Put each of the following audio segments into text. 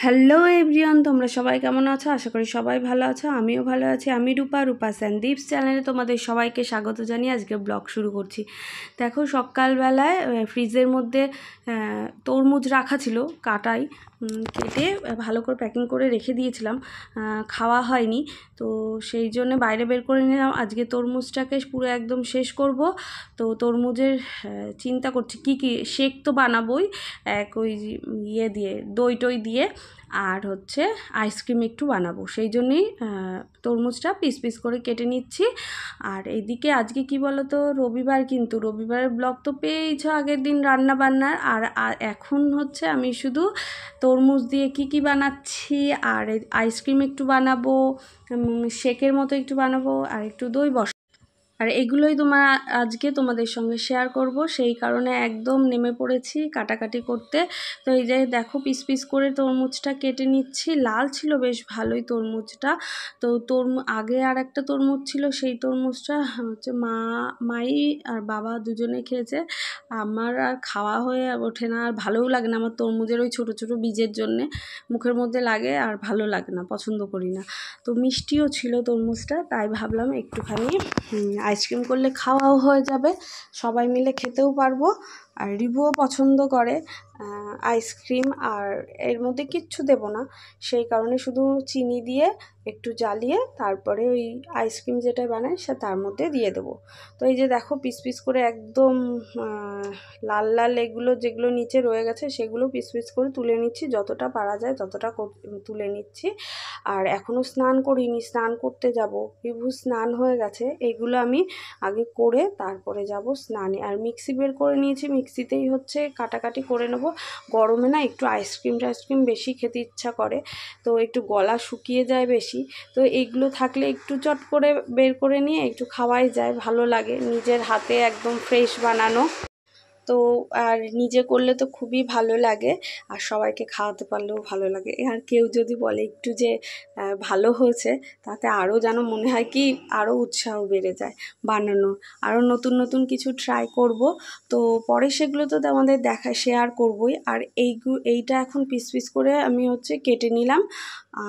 Hello everyone, তোমরা সবাই কেমন আছো? আশা করি সবাই ভালো আছো। আমিও ভালো আছি। আমি রূপা সন্দীপস চ্যানেলে তোমাদের সবাইকে স্বাগত জানিয়ে আজকে ব্লগ শুরু করছি। দেখো, সকালবেলায় ফ্রিজের মধ্যে তরমুজ রাখা ছিল, কেটে ভালো করে প্যাকিং করে রেখে দিয়েছিলাম, খাওয়া হয়নি। তো সেই জন্য বাইরে বের করে নিলাম। আজকে তরমুজটাকে পুরো একদম শেষ করব। তো তরমুজের চিন্তা করছি কি শেক তো বানাবোই, ওই ইয়ে দিয়ে দই টই দিয়ে, আর হচ্ছে আইসক্রিম একটু বানাবো। সেই জন্যেই তরমুজটা পিস পিস করে কেটে নিচ্ছি। আর এইদিকে আজকে কি বলো তো, রবিবার, কিন্তু রবিবারের ব্লগ তো পেয়েইছ আগের দিন রান্না বান্নার। আর এখন হচ্ছে আমি শুধু তরমুজ দিয়ে কি বানাচ্ছি, আর আইসক্রিম একটু বানাবো, শেকের মতো একটু বানাবো, আর একটু দই আর এগুলোই আজকে তোমাদের সঙ্গে শেয়ার করব। সেই কারণে একদম নেমে পড়েছি কাটাকাটি করতে। তো এই যে দেখো, পিস পিস করে তরমুজটা কেটে নিচ্ছি। লাল ছিল বেশ ভালোই তরমুজটা। তো আগে আর একটা তরমুজ ছিল, সেই তরমুজটা হচ্ছে মাই আর বাবা দুজনে খেয়েছে। আমার আর খাওয়া হয়ে ওঠে না, আর ভালোও লাগে না। আমার তরমুজের ওই ছোটো ছোটো বীজের জন্যে মুখের মধ্যে লাগে, আর ভালো লাগে না, পছন্দ করি না। তো মিষ্টিও ছিল তরমুজটা, তাই ভাবলাম একটুখানি আইসক্রিম করলে খাওয়াও হয়ে যাবে, সবাই মিলে খেতেও পারবো। আর রিভুও পছন্দ করে আইসক্রিম। আর এর মধ্যে কিচ্ছু দেব না, সেই কারণে শুধু চিনি দিয়ে একটু জ্বালিয়ে তারপরে ওই আইসক্রিম যেটা বানায় সে তার মধ্যে দিয়ে দেবো। তো এই যে দেখো, পিস পিস করে একদম লাল লাল এগুলো যেগুলো নিচে রয়ে গেছে সেগুলো পিস পিস করে তুলে নিচ্ছি, যতটা পারা যায় ততটা তুলে নিচ্ছি। আর এখনও স্নান করিনি, স্নান করতে যাব। রিভু স্নান হয়ে গেছে, এগুলো আমি আগে করে তারপরে যাব স্নানে। আর মিক্সি বের করে নিয়েছি, মিক্সিতেই হচ্ছে কাটাকাটি করে নেব। গরমে না একটু আইসক্রিম বেশি খেতে ইচ্ছা করে, তো একটু গলা শুকিয়ে যায় বেশি। তো এইগুলো থাকলে একটু চট করে বের করে নিয়ে একটু খাওয়াই যায়, ভালো লাগে। নিজের হাতে একদম ফ্রেশ বানানো, তো আর নিজে করলে তো খুবই ভালো লাগে, আর সবাইকে খাওয়াতে পারলেও ভালো লাগে। আর কেউ যদি বলে একটু যে ভালো হয়েছে, তাতে আরও যেন মনে হয় কি আরও উৎসাহ বেড়ে যায় বানানোর, আরও নতুন নতুন কিছু ট্রাই করব। তো পরে সেগুলো তো আমাদের শেয়ার করবই। আর এইটা এখন পিস পিস করে আমি হচ্ছে কেটে নিলাম।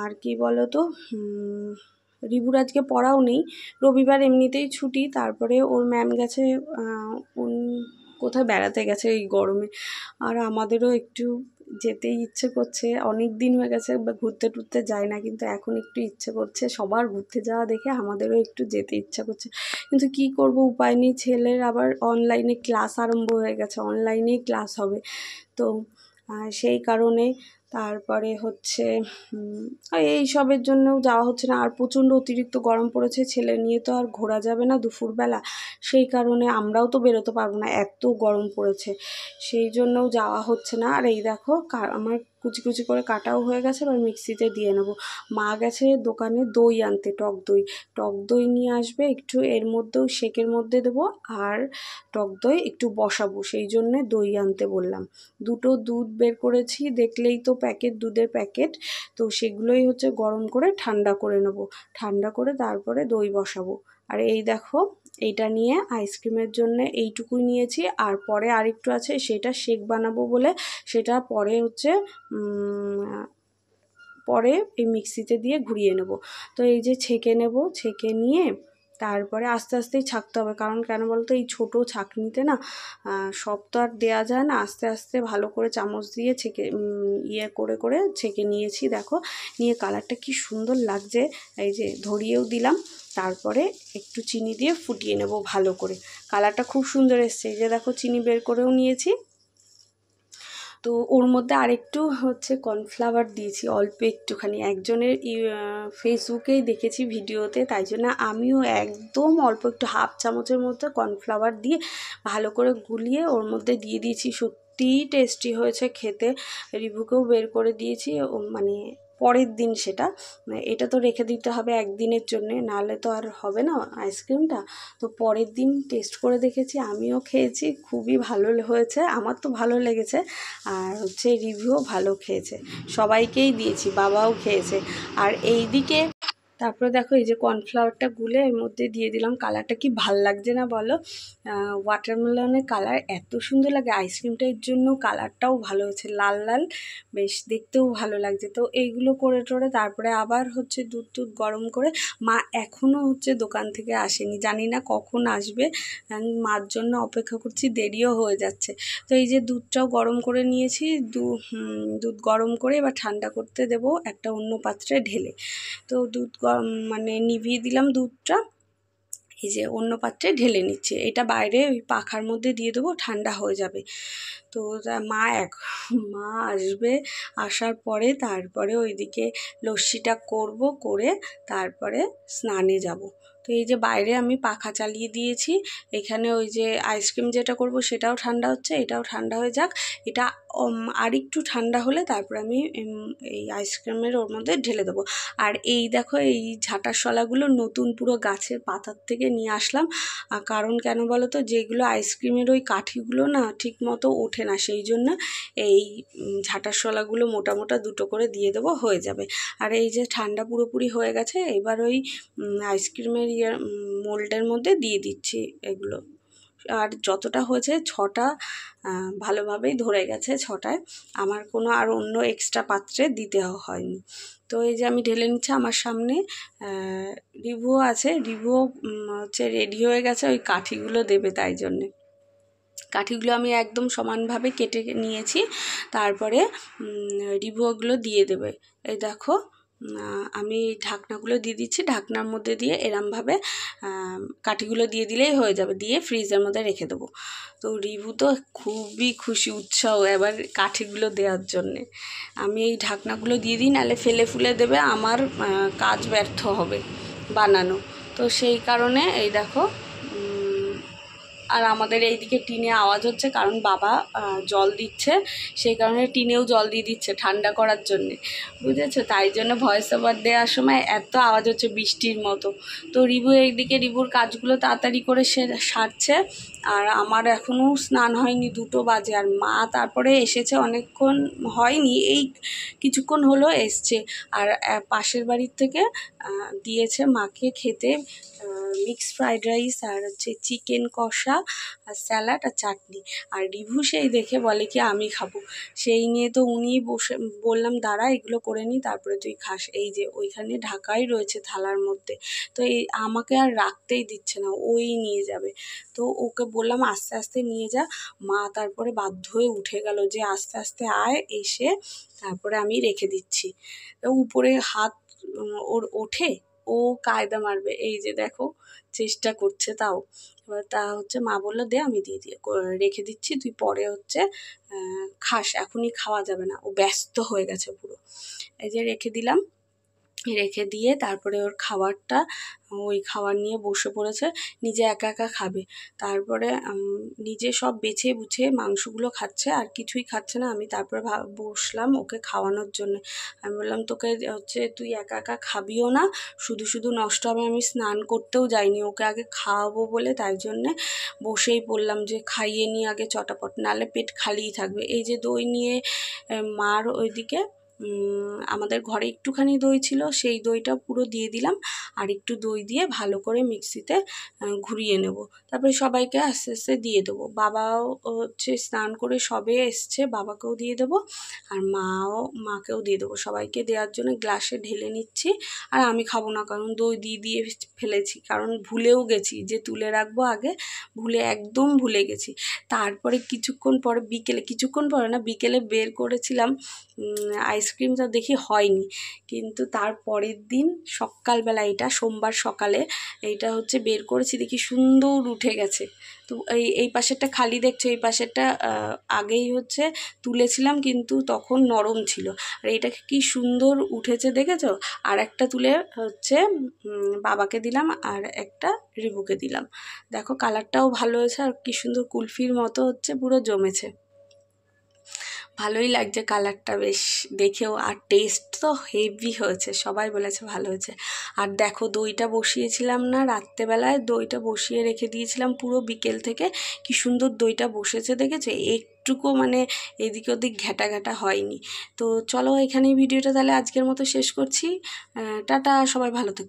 আর কি বলো তো, রিভুর আজকে পড়াও নেই, রবিবার এমনিতেই ছুটি। তারপরে ওর ম্যাম গেছে কোথায় বেড়াতে গেছে এই গরমে। আর আমাদেরও একটু যেতেই ইচ্ছে করছে, অনেক দিন হয়ে গেছে ঘুরতে টুরতে যায় না, কিন্তু এখন একটু ইচ্ছে করছে। সবার ঘুরতে যাওয়া দেখে আমাদেরও একটু যেতে ইচ্ছা করছে, কিন্তু কি করব, উপায় নেই। ছেলের আবার অনলাইনে ক্লাস আরম্ভ হয়ে গেছে, অনলাইনেই ক্লাস হবে। তো সেই কারণে তারপরে হচ্ছে এই সবের জন্যও যাওয়া হচ্ছে না। আর প্রচণ্ড অতিরিক্ত গরম পড়েছে, ছেলে নিয়ে তো আর ঘোরা যাবে না দুপুরবেলা, সেই কারণে আমরাও তো বেরোতে পারবো না, এত গরম পড়েছে, সেই জন্যও যাওয়া হচ্ছে না। আর এই দেখো, আমার কুচি কুচি করে কাটাও হয়ে গেছে, এবার মিক্সিতে দিয়ে নেব। মা গেছে দোকানে দই আনতে, টক দই নিয়ে আসবে একটু, এর মধ্যেও শেকের মধ্যে দেবো, আর টক দই একটু বসাবো, সেই জন্যে দই আনতে বললাম। দুটো দুধ বের করেছি, দেখলেই তো দুধের প্যাকেট। তো সেগুলোই হচ্ছে গরম করে ঠান্ডা করে নেব, ঠান্ডা করে তারপরে দই বসাবো। আর এই দেখো, এইটা নিয়ে আইসক্রিমের জন্য এইটুকুই নিয়েছি। আর পরে আরেকটু আছে, সেটা শেক বানাবো বলে সেটা পরে হচ্ছে পরে এই মিক্সিতে দিয়ে ঘুরিয়ে নেব। তো এই যে ছেঁকে নেব, ছেঁকে নিয়ে তারপরে আস্তে আস্তেই ছাঁকতে হবে, কারণ কেন বলতো, এই ছোটো ছাঁকনিতে না সব তো আর দেওয়া যায় না। আস্তে আস্তে ভালো করে চামচ দিয়ে ছেঁকে করে ছেঁকে নিয়েছি। দেখো, নিয়ে কালারটা কি সুন্দর লাগছে, এই যে ধরিয়েও দিলাম। তারপরে একটু চিনি দিয়ে ফুটিয়ে নেব ভালো করে, কালারটা খুব সুন্দর এসছে। এই যে দেখো, চিনি বের করেও নিয়েছি। তো ওর মধ্যে আরেকটু হচ্ছে কর্নফ্লাওয়ার দিয়েছি, অল্প একটুখানি, একজনের ফেসবুকেই দেখেছি ভিডিওতে, তাই জন্য আমিও একদম অল্প একটু হাফ চামচের মতো কর্নফ্লাওয়ার দিয়ে ভালো করে গুলিয়ে ওর মধ্যে দিয়ে দিয়েছি। সত্যিই টেস্টি হয়েছে খেতে, রিভুকেও বের করে দিয়েছি। মানে পরের দিন এটা তো রেখে দিতে হবে একদিনের জন্যে, নাহলে তো আর হবে না আইসক্রিমটা। তো পরের দিন টেস্ট করে দেখেছি, আমিও খেয়েছি, খুবই ভালো হয়েছে, আমার তো ভালো লেগেছে। আর হচ্ছে রিভিউও ভালো খেয়েছে, সবাইকেই দিয়েছি, বাবাও খেয়েছে। আর এই দিকে তারপরে দেখো এই যে কর্নফ্লাওয়ারটা গুলে এর মধ্যে দিয়ে দিলাম। কালারটা কি ভাল লাগছে না বলো? ওয়াটারমেলনের কালার এত সুন্দর লাগে। আইসক্রিমটা এর জন্য কালারটাও ভালো হয়েছে, লাল লাল, বেশ দেখতেও ভালো লাগছে। তো এইগুলো করে টোরে তারপরে আবার হচ্ছে দুধ টুধ গরম করে, মা এখনও হচ্ছে দোকান থেকে আসেনি, জানি না কখন আসবে। আমি মার জন্য অপেক্ষা করছি, দেরিও হয়ে যাচ্ছে। তো এই যে দুধটাও গরম করে নিয়েছি, দুধ গরম করে এবার ঠান্ডা করতে দেব একটা অন্য পাত্রে ঢেলে। তো দুধ মানে নিভিয়ে দিলাম দুধটা, এই যে অন্য পাত্রে ঢেলে নিচ্ছে। এটা বাইরে ওই পাখার মধ্যে দিয়ে দেবো, ঠান্ডা হয়ে যাবে। তো মা আসবে, আসার পরে তারপরে ওইদিকে লস্যিটা করব, করে তারপরে স্নানে যাব। তো এই যে বাইরে আমি পাখা চালিয়ে দিয়েছি, এখানে ওই যে আইসক্রিম যেটা করব সেটাও ঠান্ডা হচ্ছে, এটাও ঠান্ডা হয়ে যাক। এটা আর একটু ঠান্ডা হলে তারপর আমি এই আইসক্রিমের ওর মধ্যে ঢেলে দেবো। আর এই দেখো এই ঝাঁটার শলাগুলো নতুন পুরো গাছের পাতার থেকে নিয়ে আসলাম। কারণ কেন বলো তো, যেগুলো আইসক্রিমের ওই কাঠিগুলো না ঠিক মতো ওঠে না, সেই জন্য এই ঝাঁটার শলাগুলো মোটা মোটা দুটো করে দিয়ে দেবো, হয়ে যাবে। আর এই যে ঠান্ডা পুরোপুরি হয়ে গেছে, এবার ওই আইসক্রিমের মোল্ডের মধ্যে দিয়ে দিচ্ছি এগুলো। আর যতটা হয়েছে 6টা ভালোভাবেই ধরে গেছে 6টায়, আমার কোনো আর অন্য এক্সট্রা পাত্রে দিতে হয়নি। তো এই যে আমি ঢেলে নিচ্ছি, আমার সামনে রিভুও আছে, রিভুও হচ্ছে রেডি হয়ে গেছে ওই কাঠিগুলো দেবে, তাই জন্যে কাঠিগুলো আমি একদম সমানভাবে কেটে নিয়েছি। তারপরে রিভুগুলো দিয়ে দেবে। এই দেখো আমি ঢাকনাগুলো দিয়ে দিচ্ছি, ঢাকনার মধ্যে দিয়ে এরমভাবে কাঠিগুলো দিয়ে দিলেই হয়ে যাবে, দিয়ে ফ্রিজের মধ্যে রেখে দেবো। তো রিভু তো খুবই খুশি, উৎসাহ এবার কাঠিগুলো দেওয়ার জন্যে। আমি এই ঢাকনাগুলো দিয়ে দিই, নাহলে ফেলে ফুলে দেবে, আমার কাজ ব্যর্থ হবে বানানো। তো সেই কারণে এই দেখো, আর আমাদের এইদিকে টিনে আওয়াজ হচ্ছে, কারণ বাবা জল দিচ্ছে, সেই কারণে টিনেও জল দিয়ে দিচ্ছে ঠান্ডা করার জন্যে, বুঝেছো? তাই জন্য ভয়েস ওভার দেওয়ার সময় এত আওয়াজ হচ্ছে বৃষ্টির মতো। তো রিভু এইদিকে রিভুর কাজগুলো তাড়াতাড়ি করে সারছে, আর আমার এখনও স্নান হয়নি, 2টো বাজে। আর মা তারপরে এসেছে, অনেকক্ষণ হয়নি, এই কিছুক্ষণ হলো এসছে। আর পাশের বাড়ির থেকে দিয়েছে মাকে খেতে মিক্স ফ্রাইড রাইস, আর হচ্ছে চিকেন কষা, আর স্যালাড, আর চাটনি। আর রিভু সেই দেখে বলে কি আমি খাবো, সেই নিয়ে তো উনি বসে, বললাম দাঁড়া এগুলো করে নিই তারপরে তুই খাস। এই যে ওইখানে ঢাকাই রয়েছে থালার মধ্যে, তো এই আমাকে আর রাখতেই দিচ্ছে না, ওই নিয়ে যাবে। তো ওকে বললাম আস্তে আস্তে নিয়ে যা। মা তারপরে বাধ্য হয়ে উঠে গেল যে আস্তে আস্তে আয়, এসে তারপরে আমি রেখে দিচ্ছি। উপরে হাত ওর ওঠে, ও কায়দা মারবে, এই যে দেখো চেষ্টা করছে তাও। এবার তা হচ্ছে মা বললো দে আমি দিয়ে রেখে দিচ্ছি, তুই পরে হচ্ছে খাস, এখনই খাওয়া যাবে না। ও ব্যস্ত হয়ে গেছে পুরো। এই যে রেখে দিলাম, রেখে দিয়ে তারপরে ওর খাবারটা, ওই খাবার নিয়ে বসে পড়েছে, নিজে একা একা খাবে। তারপরে নিজে সব বেছে বুছে মাংসগুলো খাচ্ছে, আর কিছুই খাচ্ছে না। আমি তারপরে বসলাম ওকে খাওয়ানোর জন্য। আমি বললাম তোকে হচ্ছে তুই একা একা খাবিও না, শুধু শুধু নষ্ট হবে। আমি স্নান করতেও যাইনি, ওকে আগে খাওয়াবো বলে, তাই জন্যে বসেই পড়লাম যে খাইয়ে নিই আগে চটাপট, নাহলে পেট খালিই থাকবে। এই যে দই নিয়ে মার ওইদিকে আমাদের ঘরে একটুখানি দই ছিল, সেই দইটা পুরো দিয়ে দিলাম, আর একটু দই দিয়ে ভালো করে মিক্সিতে ঘুরিয়ে নেব। তারপরে সবাইকে আস্তে আস্তে দিয়ে দেবো। বাবাও হচ্ছে স্নান করে সবে এসছে, বাবাকেও দিয়ে দেবো, আর মাকেও দিয়ে দেবো। সবাইকে দেওয়ার জন্য গ্লাসে ঢেলে নিচ্ছি। আর আমি খাবো না, কারণ দই দিয়ে ফেলেছি, কারণ ভুলেও গেছি যে তুলে রাখবো আগে, একদম ভুলে গেছি। তারপরে কিছুক্ষণ পরে না, বিকেলে বের করেছিলাম আইসক্রিমটা, দেখি হয়নি। কিন্তু তার পরের দিন সকালবেলা, এটা সোমবার সকালে এইটা হচ্ছে বের করেছি, দেখি সুন্দর উঠে গেছে। তো এই পাশেরটা খালি দেখছো, এই পাশেরটা আগেই হচ্ছে তুলেছিলাম, কিন্তু তখন নরম ছিল। আর এইটাকে কি সুন্দর উঠেছে দেখেছো। আর একটা তুলে হচ্ছে বাবাকে দিলাম, আর একটা রিভুকে দিলাম। দেখো কালারটাও ভালো হয়েছে, আর কি সুন্দর কুলফির মতো হচ্ছে, পুরো জমেছে, ভালোই লাগছে কালারটা বেশ দেখেও। আর টেস্ট তো হেভি হয়েছে, সবাই বলেছে ভালো হয়েছে। আর দেখো দইটা বসিয়েছিলাম না রাত্রেবেলায়, দইটা বসিয়ে রেখে দিয়েছিলাম পুরো বিকেল থেকে, কি সুন্দর দইটা বসেছে দেখেছো। একটুকু মানে এদিক ওদিক ঘেটা ঘাটা হয়নি। তো চলো এখানেই ভিডিওটা তাহলে আজকের মতো শেষ করছি। টাটা, সবাই ভালো থেকো।